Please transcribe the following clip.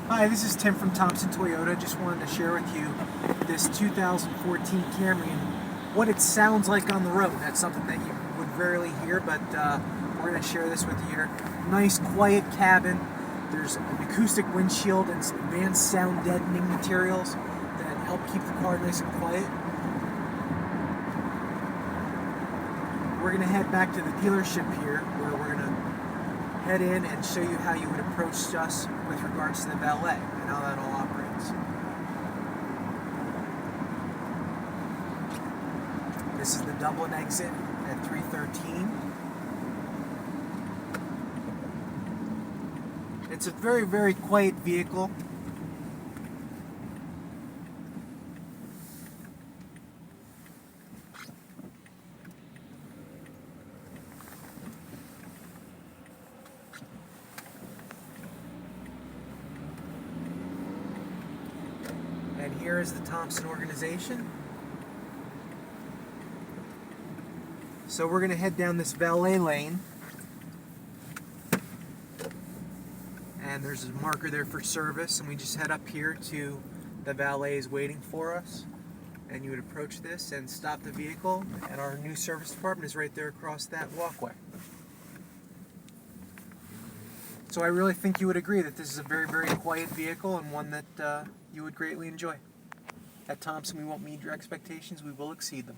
Hi, this is Tim from Thompson Toyota. Just wanted to share with you this 2014 Camry and what it sounds like on the road. That's something that you would rarely hear, but we're going to share this with you here. Nice, quiet cabin. There's an acoustic windshield and some advanced sound deadening materials that help keep the car nice and quiet. We're going to head back to the dealership here, where we're going to head in and show you how you would approach us with regards to the valet and how that all operates. This is the Dublin exit at 313. It's a very, very quiet vehicle. And here is the Thompson organization. So we're going to head down this valet lane. And there's a marker there for service, and we just head up here to the valet is waiting for us. And you would approach this and stop the vehicle, and our new service department is right there across that walkway. So I really think you would agree that this is a very, very quiet vehicle and one that you would greatly enjoy. At Thompson, we won't meet your expectations, we will exceed them.